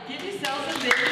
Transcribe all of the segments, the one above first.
Give yourselves a big hand.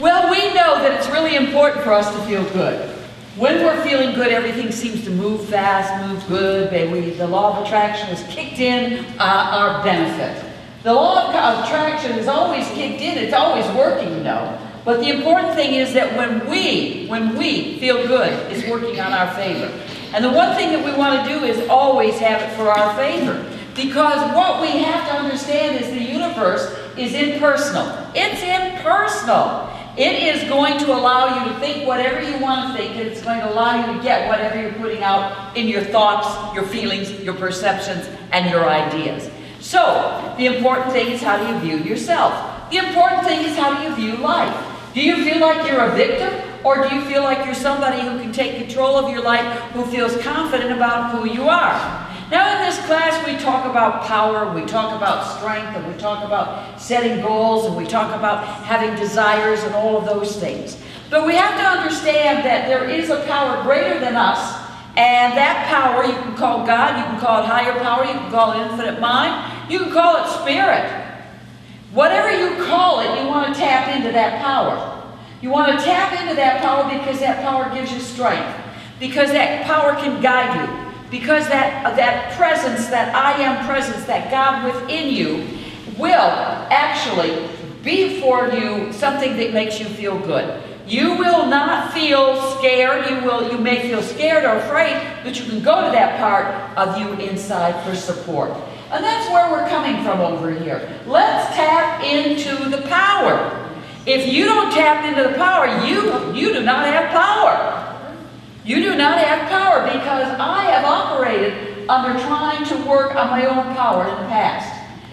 Well, we know that it's really important for us to feel good. When we're feeling good, everything seems to move fast, move good. The law of attraction is kicked in our benefit. The law of attraction is always kicked in. It's always working, you know. But the important thing is that when we feel good, it's working on our favor. And the one thing that we want to do is always have it for our favor. Because what we have to understand is the universe is impersonal. It's impersonal. It is going to allow you to think whatever you want to think, and it's going to allow you to get whatever you're putting out in your thoughts, your feelings, your perceptions, and your ideas. So, the important thing is how do you view yourself? The important thing is how do you view life? Do you feel like you're a victim, or do you feel like you're somebody who can take control of your life, who feels confident about who you are? Now in this class we talk about power, we talk about strength, and we talk about setting goals, and we talk about having desires and all of those things. But we have to understand that there is a power greater than us, and that power you can call God, you can call it higher power, you can call it infinite mind, you can call it spirit. Whatever you call it, you want to tap into that power. You want to tap into that power because that power gives you strength, because that power can guide you. Because that presence, that I am presence, that God within you will actually be for you something that makes you feel good. You will not feel scared. You may feel scared or afraid, but you can go to that part of you inside for support. And that's where we're coming from over here. Let's tap into the power. If you don't tap into the power, you do not have power. You do not have power, because I have operated under trying to work on my own power in the past.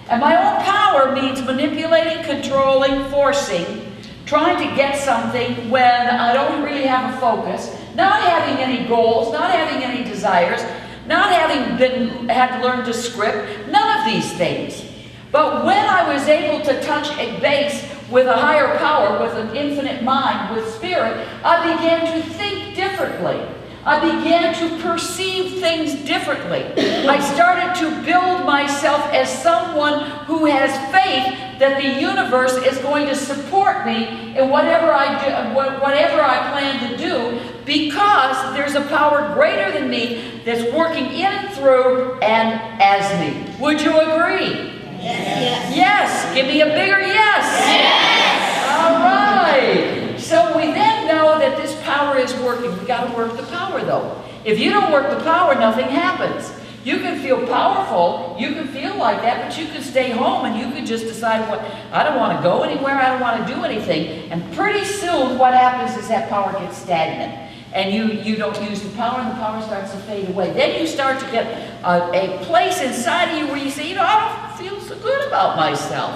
And my own power means manipulating, controlling, forcing, trying to get something when I don't really have a focus, not having any goals, not having any desires, not having had to learn to script, none of these things. But when I was able to touch a base with a higher power, with an infinite mind, with spirit, I began to think differently. I began to perceive things differently. I started to build myself as someone who has faith that the universe is going to support me in whatever I do, whatever I plan to do, because there's a power greater than me that's working in and through and as me. Would you agree? Yes. Yes. Give me a bigger yes. Yes. All right. So we then know that this power is working. We got to work the power, though. If you don't work the power, nothing happens. You can feel powerful, you can feel like that, but you can stay home and you can just decide, what, I don't want to go anywhere, I don't want to do anything. And pretty soon what happens is that power gets stagnant. And you don't use the power, and the power starts to fade away. Then you start to get a place inside of you where you say, you know, I don't feel so good about myself.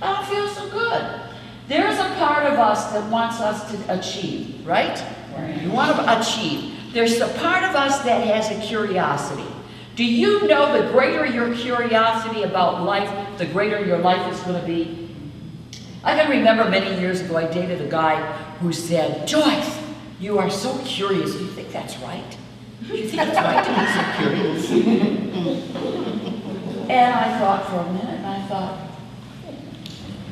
I don't feel so good. There's a part of us that wants us to achieve, right? You want to achieve. There's a part of us that has a curiosity. Do you know the greater your curiosity about life, the greater your life is going to be? I can remember many years ago I dated a guy who said, Joyce, you are so curious. Do you think that's right? Do you think it's right to be so curious? And I thought for a minute, and I thought,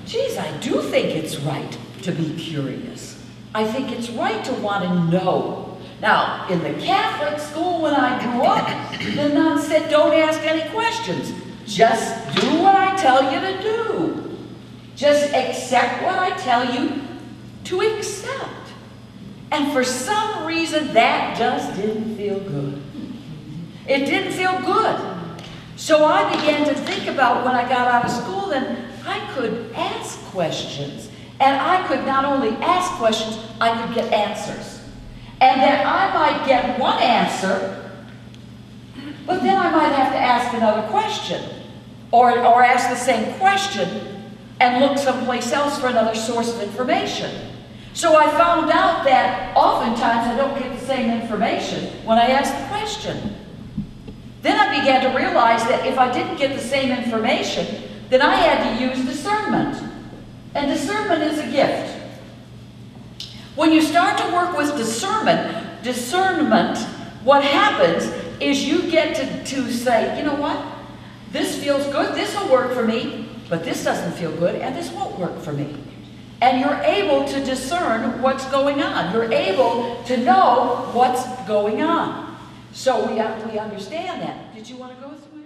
geez, I do think it's right to be curious. I think it's right to want to know. Now, in the Catholic school when I grew up, the nun said, don't ask any questions. Just do what I tell you to do. Just accept what I tell you to accept. And for some reason, that just didn't feel good. It didn't feel good. So I began to think about when I got out of school, then I could ask questions. And I could not only ask questions, I could get answers. And that I might get one answer, but then I might have to ask another question. Or ask the same question and look someplace else for another source of information. So I found out that oftentimes I don't get the same information when I ask the question. Then I began to realize that if I didn't get the same information, then I had to use discernment. And discernment is a gift. When you start to work with discernment what happens is you get to say, you know what? This feels good, this will work for me, but this doesn't feel good, and this won't work for me. And you're able to discern what's going on. You're able to know what's going on. So we understand that. Did you want to go through